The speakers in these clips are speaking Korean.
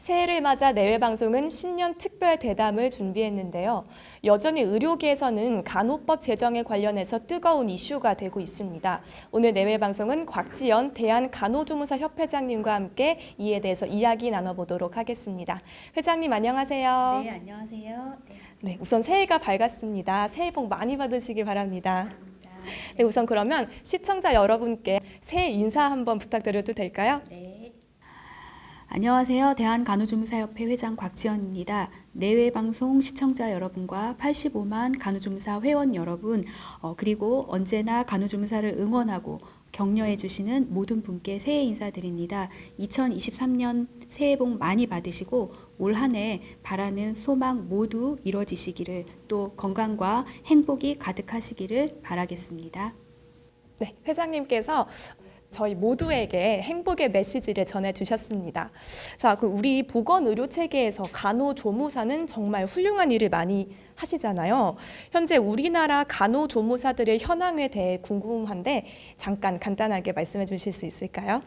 새해를 맞아 내외방송은 신년 특별 대담을 준비했는데요. 여전히 의료계에서는 간호법 제정에 관련해서 뜨거운 이슈가 되고 있습니다. 오늘 내외방송은 곽지연 대한간호조무사협회장님과 함께 이에 대해서 이야기 나눠보도록 하겠습니다. 회장님 안녕하세요. 네, 안녕하세요. 네, 우선 새해가 밝았습니다. 새해 복 많이 받으시기 바랍니다. 네, 우선 그러면 시청자 여러분께 새해 인사 한번 부탁드려도 될까요? 네. 안녕하세요. 대한간호조무사협회 회장 곽지연입니다. 내외방송 시청자 여러분과 85만 간호조무사 회원 여러분, 그리고 언제나 간호조무사를 응원하고 격려해 주시는 모든 분께 새해 인사드립니다. 2023년 새해 복 많이 받으시고 올 한 해 바라는 소망 모두 이루어지시기를, 또 건강과 행복이 가득하시기를 바라겠습니다. 네, 회장님께서 저희 모두에게 행복의 메시지를 전해주셨습니다. 자, 우리 보건의료 체계에서 간호조무사는 정말 훌륭한 일을 많이 하시잖아요. 현재 우리나라 간호조무사들의 현황에 대해 궁금한데 잠깐 간단하게 말씀해 주실 수 있을까요?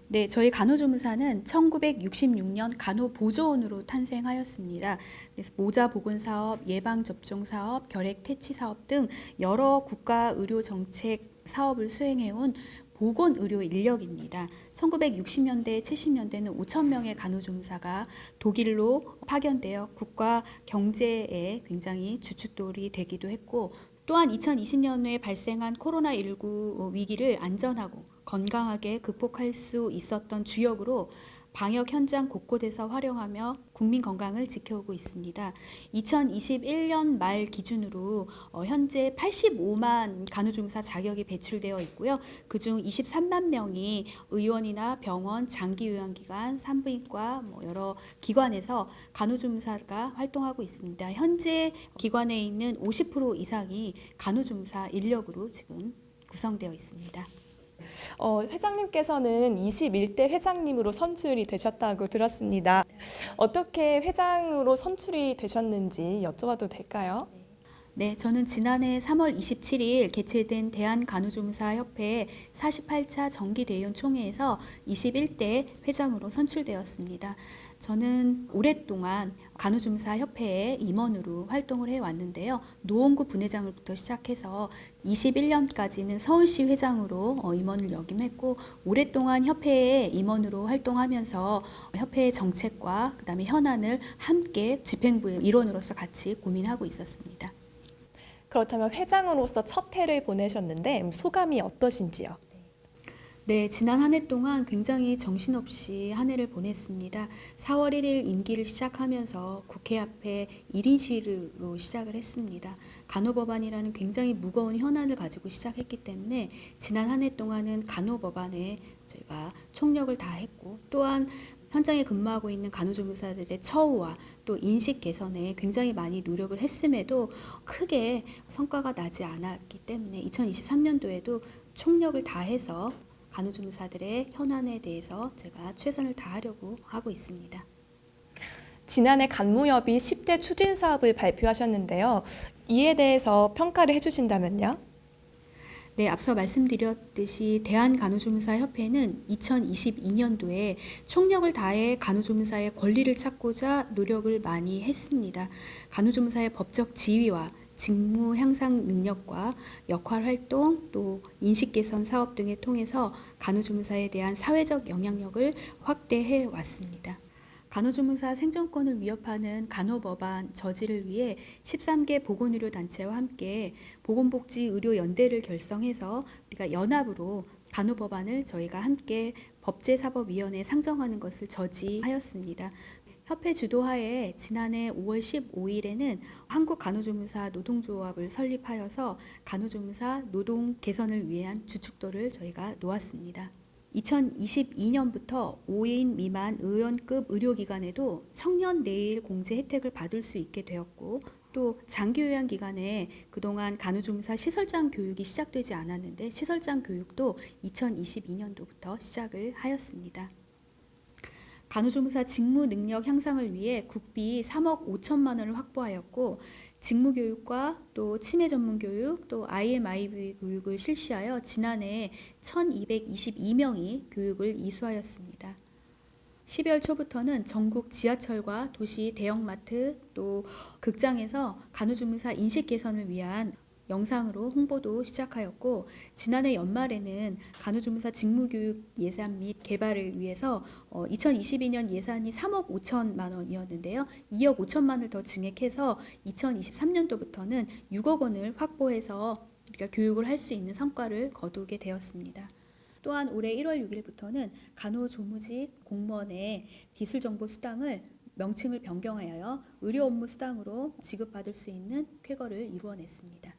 네, 저희 간호조무사는 1966년 간호보조원으로 탄생하였습니다. 그래서 모자보건사업, 예방접종사업, 결핵퇴치사업 등 여러 국가의료정책 사업을 수행해온 보건의료 인력입니다. 1960년대, 70년대는 5천 명의 간호조무사가 독일로 파견되어 국가 경제에 굉장히 주춧돌이 되기도 했고, 또한 2020년에 발생한 코로나19 위기를 안전하고 건강하게 극복할 수 있었던 주역으로 방역 현장 곳곳에서 활용하며 국민 건강을 지켜오고 있습니다. 2021년 말 기준으로 현재 85만 간호조무사 자격이 배출되어 있고요. 그중 23만 명이 의원이나 병원, 장기요양기관, 산부인과 여러 기관에서 간호조무사가 활동하고 있습니다. 현재 기관에 있는 50% 이상이 간호조무사 인력으로 지금 구성되어 있습니다. 회장님께서는 21대 회장님으로 선출이 되셨다고 들었습니다. 어떻게 회장으로 선출이 되셨는지 여쭤봐도 될까요? 네, 저는 지난해 3월 27일 개최된 대한간호조무사협회 48차 정기대의원 총회에서 21대 회장으로 선출되었습니다. 저는 오랫동안 간호조무사협회의 임원으로 활동을 해왔는데요. 노원구 분회장으로부터 시작해서 21년까지는 서울시 회장으로 임원을 역임했고, 오랫동안 협회의 임원으로 활동하면서 협회의 정책과 그다음에 현안을 함께 집행부의 일원으로서 같이 고민하고 있었습니다. 그렇다면 회장으로서 첫 해를 보내셨는데 소감이 어떠신지요? 네, 지난 한 해 동안 굉장히 정신없이 한 해를 보냈습니다. 4월 1일 임기를 시작하면서 국회 앞에 1인 시위로 시작을 했습니다. 간호법안이라는 굉장히 무거운 현안을 가지고 시작했기 때문에 지난 한 해 동안은 간호법안에 저희가 총력을 다했고, 또한 현장에 근무하고 있는 간호조무사들의 처우와 또 인식 개선에 굉장히 많이 노력을 했음에도 크게 성과가 나지 않았기 때문에 2023년도에도 총력을 다해서 간호조무사들의 현안에 대해서 제가 최선을 다하려고 하고 있습니다. 지난해 간무협이 10대 추진 사업을 발표하셨는데요. 이에 대해서 평가를 해주신다면요? 네, 앞서 말씀드렸듯이 대한간호조무사협회는 2022년도에 총력을 다해 간호조무사의 권리를 찾고자 노력을 많이 했습니다. 간호조무사의 법적 지위와 직무 향상 능력과 역할 활동, 또 인식 개선 사업 등을 통해서 간호조무사에 대한 사회적 영향력을 확대해 왔습니다. 간호조무사 생존권을 위협하는 간호법안 저지를 위해 13개 보건의료단체와 함께 보건복지의료연대를 결성해서 우리가 연합으로 간호법안을 저희가 함께 법제사법위원회에 상정하는 것을 저지하였습니다. 협회 주도하에 지난해 5월 15일에는 한국간호조무사 노동조합을 설립하여서 간호조무사 노동 개선을 위한 주축도를 저희가 놓았습니다. 2022년부터 5인 미만 의원급 의료기관에도 청년 내일 공제 혜택을 받을 수 있게 되었고, 또 장기요양 기간에 그동안 간호조무사 시설장 교육이 시작되지 않았는데 시설장 교육도 2022년도부터 시작을 하였습니다. 간호조무사 직무 능력 향상을 위해 국비 3억 5천만 원을 확보하였고, 직무교육과 또 치매 전문 교육, 또 IMIB 교육을 실시하여 지난해 1,222명이 교육을 이수하였습니다. 12월 초부터는 전국 지하철과 도시 대형마트 또 극장에서 간호조무사 인식 개선을 위한 영상으로 홍보도 시작하였고, 지난해 연말에는 간호조무사 직무교육 예산 및 개발을 위해서 2022년 예산이 3억 5천만 원이었는데요. 2억 5천만 원을 더 증액해서 2023년도부터는 6억 원을 확보해서 우리가 교육을 할 수 있는 성과를 거두게 되었습니다. 또한 올해 1월 6일부터는 간호조무직 공무원의 기술정보 수당을 명칭을 변경하여 의료 업무 수당으로 지급받을 수 있는 쾌거를 이루어냈습니다.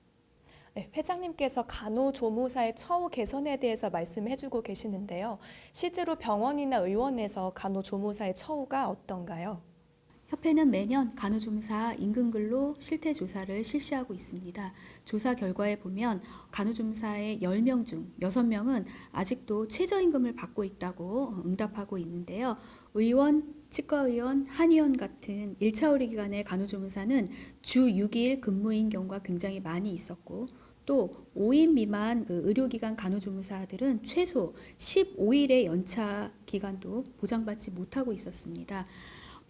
네, 회장님께서 간호조무사의 처우 개선에 대해서 말씀해주고 계시는데요. 실제로 병원이나 의원에서 간호조무사의 처우가 어떤가요? 협회는 매년 간호조무사 임금근로 실태조사를 실시하고 있습니다. 조사 결과에 보면 간호조무사의 10명 중 6명은 아직도 최저임금을 받고 있다고 응답하고 있는데요. 의원, 치과의원, 한의원 같은 1차 의료기관의 간호조무사는 주 6일 근무인 경우가 굉장히 많이 있었고, 또 5인 미만 의료기관 간호조무사들은 최소 15일의 연차 기간도 보장받지 못하고 있었습니다.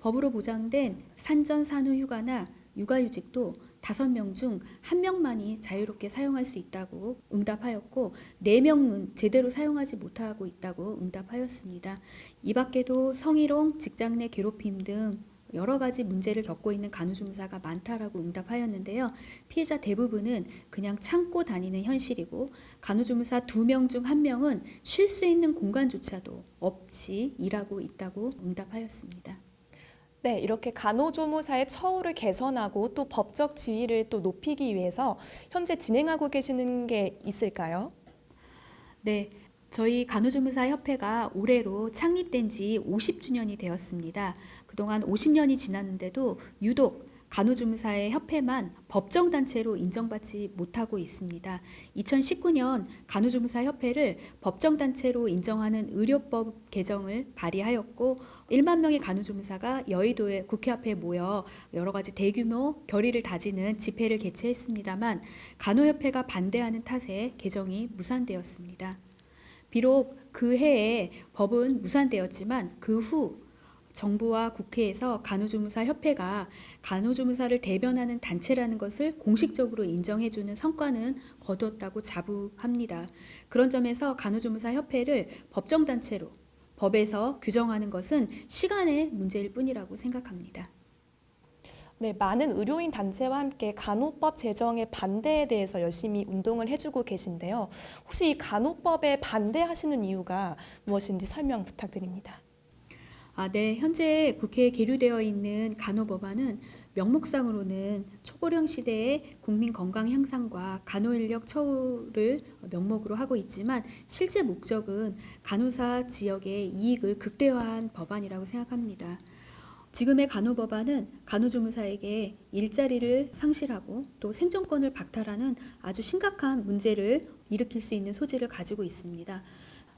법으로 보장된 산전 산후 휴가나 육아휴직도 5명 중 1명만이 자유롭게 사용할 수 있다고 응답하였고, 4명은 제대로 사용하지 못하고 있다고 응답하였습니다. 이 밖에도 성희롱, 직장 내 괴롭힘 등 여러 가지 문제를 겪고 있는 간호조무사가 많다라고 응답하였는데요. 피해자 대부분은 그냥 참고 다니는 현실이고, 간호조무사 2명 중 1명은 쉴 수 있는 공간조차도 없이 일하고 있다고 응답하였습니다. 네, 이렇게 간호조무사의 처우를 개선하고 또 법적 지위를 또 높이기 위해서 현재 진행하고 계시는 게 있을까요? 네, 저희 간호조무사 협회가 올해로 창립된 지 50주년이 되었습니다. 그동안 50년이 지났는데도 유독 간호조무사의 협회만 법정단체로 인정받지 못하고 있습니다. 2019년 간호조무사 협회를 법정단체로 인정하는 의료법 개정을 발의하였고, 1만 명의 간호조무사가 여의도의 국회 앞에 모여 여러 가지 대규모 결의를 다지는 집회를 개최했습니다만 간호협회가 반대하는 탓에 개정이 무산되었습니다. 비록 그 해에 법은 무산되었지만 그 후 정부와 국회에서 간호조무사 협회가 간호조무사를 대변하는 단체라는 것을 공식적으로 인정해주는 성과는 거두었다고 자부합니다. 그런 점에서 간호조무사 협회를 법정단체로 법에서 규정하는 것은 시간의 문제일 뿐이라고 생각합니다. 네, 많은 의료인 단체와 함께 간호법 제정의 반대에 대해서 열심히 운동을 해주고 계신데요. 혹시 이 간호법에 반대하시는 이유가 무엇인지 설명 부탁드립니다. 네. 현재 국회에 계류되어 있는 간호법안은 명목상으로는 초고령 시대의 국민 건강 향상과 간호인력 처우를 명목으로 하고 있지만 실제 목적은 간호사 지역의 이익을 극대화한 법안이라고 생각합니다. 지금의 간호법안은 간호조무사에게 일자리를 상실하고 또 생존권을 박탈하는 아주 심각한 문제를 일으킬 수 있는 소지를 가지고 있습니다.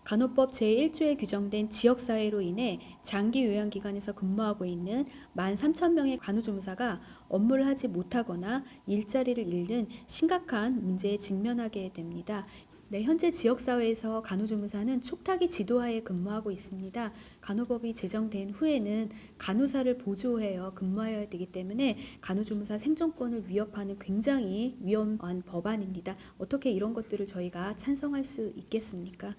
간호법 제1조에 규정된 지역사회로 인해 장기 요양기관에서 근무하고 있는 13,000명의 간호조무사가 업무를 하지 못하거나 일자리를 잃는 심각한 문제에 직면하게 됩니다. 네, 현재 지역사회에서 간호조무사는 촉탁이 지도하에 근무하고 있습니다. 간호법이 제정된 후에는 간호사를 보조하여 근무해야 되기 때문에 간호조무사 생존권을 위협하는 굉장히 위험한 법안입니다. 어떻게 이런 것들을 저희가 찬성할 수 있겠습니까?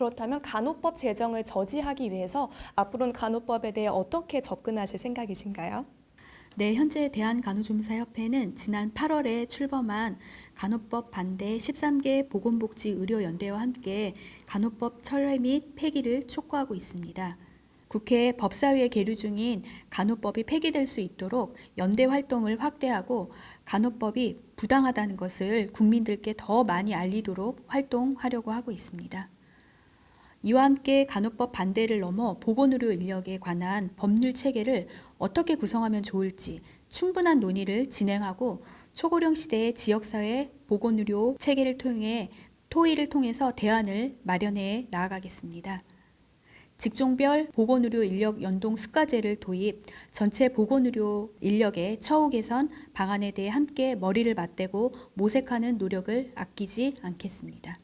그렇다면 간호법 제정을 저지하기 위해서 앞으로는 간호법에 대해 어떻게 접근하실 생각이신가요? 네, 현재 대한간호조무사협회는 지난 8월에 출범한 간호법 반대 13개 보건복지의료연대와 함께 간호법 철회 및 폐기를 촉구하고 있습니다. 국회 법사위에 계류 중인 간호법이 폐기될 수 있도록 연대 활동을 확대하고 간호법이 부당하다는 것을 국민들께 더 많이 알리도록 활동하려고 하고 있습니다. 이와 함께 간호법 반대를 넘어 보건의료 인력에 관한 법률 체계를 어떻게 구성하면 좋을지 충분한 논의를 진행하고 초고령 시대의 지역사회 보건의료 체계를 통해 토의를 통해서 대안을 마련해 나아가겠습니다. 직종별 보건의료 인력 연동 수가제를 도입, 전체 보건의료 인력의 처우 개선 방안에 대해 함께 머리를 맞대고 모색하는 노력을 아끼지 않겠습니다.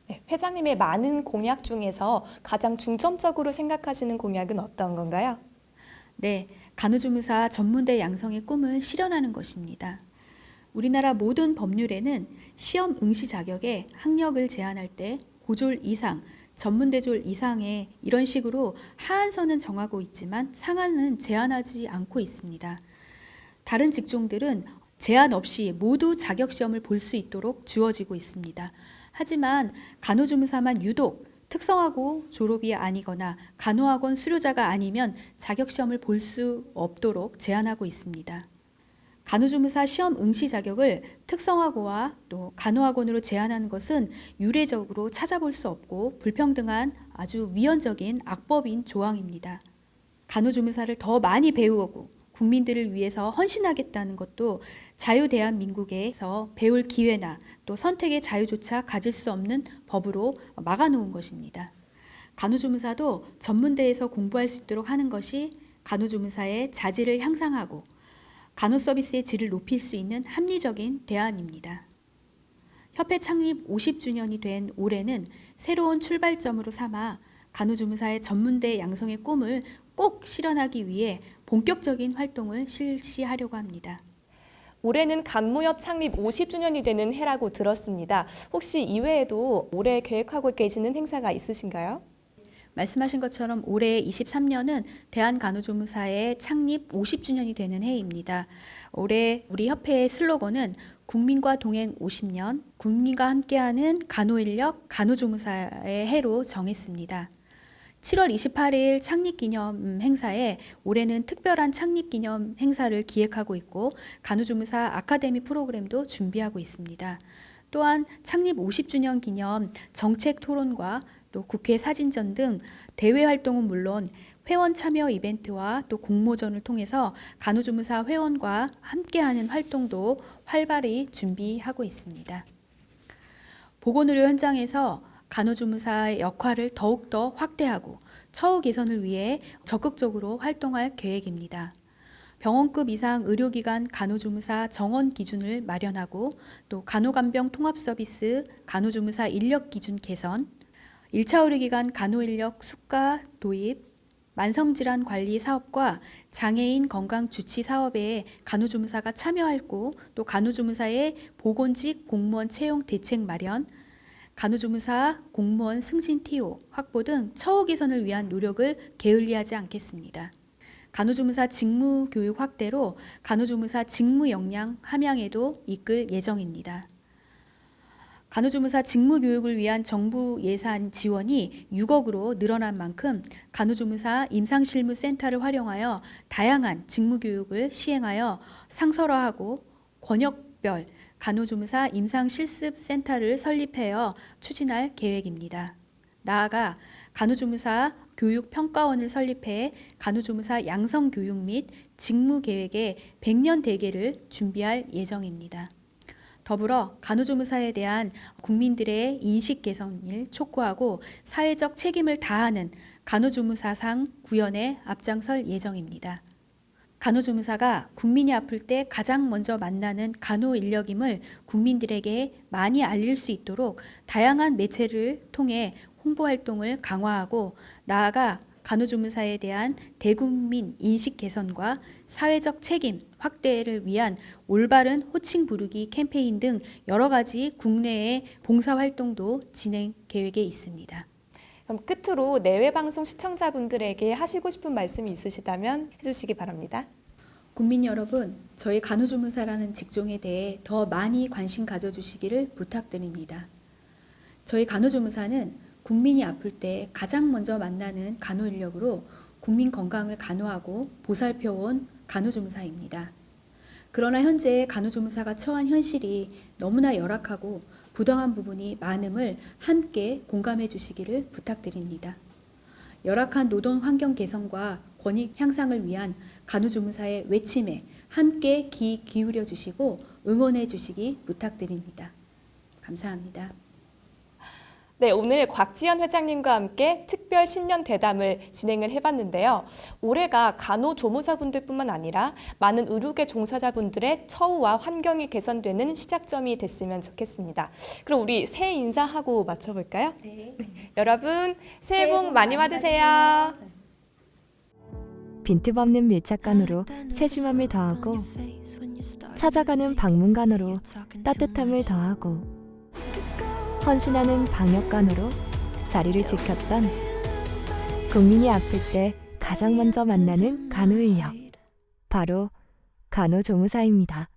네, 회장님의 많은 공약 중에서 가장 중점적으로 생각하시는 공약은 어떤 건가요? 네, 간호조무사 전문대 양성의 꿈을 실현하는 것입니다. 우리나라 모든 법률에는 시험 응시 자격에 학력을 제한할 때 고졸 이상, 전문대졸 이상의 이런 식으로 하한선은 정하고 있지만 상한은 제한하지 않고 있습니다. 다른 직종들은 제한 없이 모두 자격시험을 볼 수 있도록 주어지고 있습니다. 하지만 간호조무사만 유독 특성화고 졸업이 아니거나 간호학원 수료자가 아니면 자격시험을 볼 수 없도록 제한하고 있습니다. 간호조무사 시험 응시 자격을 특성화고와 또 간호학원으로 제한하는 것은 유례적으로 찾아볼 수 없고 불평등한 아주 위헌적인 악법인 조항입니다. 간호조무사를 더 많이 배우고 국민들을 위해서 헌신하겠다는 것도 자유대한민국에서 배울 기회나 또 선택의 자유조차 가질 수 없는 법으로 막아놓은 것입니다. 간호조무사도 전문대에서 공부할 수 있도록 하는 것이 간호조무사의 자질을 향상하고 간호서비스의 질을 높일 수 있는 합리적인 대안입니다. 협회 창립 50주년이 된 올해는 새로운 출발점으로 삼아 간호조무사의 전문대 양성의 꿈을 꼭 실현하기 위해 본격적인 활동을 실시하려고 합니다. 올해는 간무협 창립 50주년이 되는 해라고 들었습니다. 혹시 이외에도 올해 계획하고 계시는 행사가 있으신가요? 말씀하신 것처럼 올해 23년은 대한간호조무사의 창립 50주년이 되는 해입니다. 올해 우리 협회의 슬로건은 국민과 동행 50년, 국민과 함께하는 간호인력, 간호조무사의 해로 정했습니다. 7월 28일 창립기념 행사에 올해는 특별한 창립기념 행사를 기획하고 있고 간호조무사 아카데미 프로그램도 준비하고 있습니다. 또한 창립 50주년 기념 정책 토론과 또 국회 사진전 등 대외 활동은 물론 회원 참여 이벤트와 또 공모전을 통해서 간호조무사 회원과 함께하는 활동도 활발히 준비하고 있습니다. 보건의료 현장에서 간호조무사의 역할을 더욱더 확대하고 처우 개선을 위해 적극적으로 활동할 계획입니다. 병원급 이상 의료기관 간호조무사 정원 기준을 마련하고 또 간호간병 통합서비스 간호조무사 인력 기준 개선, 1차 의료기관 간호인력 수가 도입, 만성질환 관리 사업과 장애인 건강 주치 사업에 간호조무사가 참여하고 또 간호조무사의 보건직 공무원 채용 대책 마련, 간호조무사 공무원 승진 TO 확보 등 처우 개선을 위한 노력을 게을리하지 않겠습니다. 간호조무사 직무 교육 확대로 간호조무사 직무 역량 함양에도 이끌 예정입니다. 간호조무사 직무 교육을 위한 정부 예산 지원이 6억으로 늘어난 만큼 간호조무사 임상실무센터를 활용하여 다양한 직무 교육을 시행하여 상설화하고 권역별 간호조무사 임상실습센터를 설립하여 추진할 계획입니다. 나아가 간호조무사 교육평가원을 설립해 간호조무사 양성교육 및 직무계획의 100년 대계를 준비할 예정입니다. 더불어 간호조무사에 대한 국민들의 인식 개선을 촉구하고 사회적 책임을 다하는 간호조무사상 구현에 앞장설 예정입니다. 간호조무사가 국민이 아플 때 가장 먼저 만나는 간호인력임을 국민들에게 많이 알릴 수 있도록 다양한 매체를 통해 홍보활동을 강화하고 나아가 간호조무사에 대한 대국민 인식 개선과 사회적 책임 확대를 위한 올바른 호칭 부르기 캠페인 등 여러 가지 국내의 봉사활동도 진행 계획에 있습니다. 그럼 끝으로 내외 방송 시청자분들에게 하시고 싶은 말씀이 있으시다면 해주시기 바랍니다. 국민 여러분, 저희 간호조무사라는 직종에 대해 더 많이 관심 가져주시기를 부탁드립니다. 저희 간호조무사는 국민이 아플 때 가장 먼저 만나는 간호 인력으로 국민 건강을 간호하고 보살펴온 간호조무사입니다. 그러나 현재 간호조무사가 처한 현실이 너무나 열악하고 부당한 부분이 많음을 함께 공감해 주시기를 부탁드립니다. 열악한 노동 환경 개선과 권익 향상을 위한 간호조무사의 외침에 함께 귀 기울여 주시고 응원해 주시기 부탁드립니다. 감사합니다. 네, 오늘 곽지연 회장님과 함께 특별 신년 대담을 진행을 해봤는데요. 올해가 간호조무사분들뿐만 아니라 많은 의료계 종사자분들의 처우와 환경이 개선되는 시작점이 됐으면 좋겠습니다. 그럼 우리 새해 인사하고 마쳐볼까요? 네. 여러분, 새해 복 많이 받으세요. 빈틈없는 밀착간으로 세심함을 더하고 찾아가는 방문간으로 따뜻함을 더하고 헌신하는 방역간으로 자리를 지켰던 국민이 아플 때 가장 먼저 만나는 간호인력, 바로 간호조무사입니다.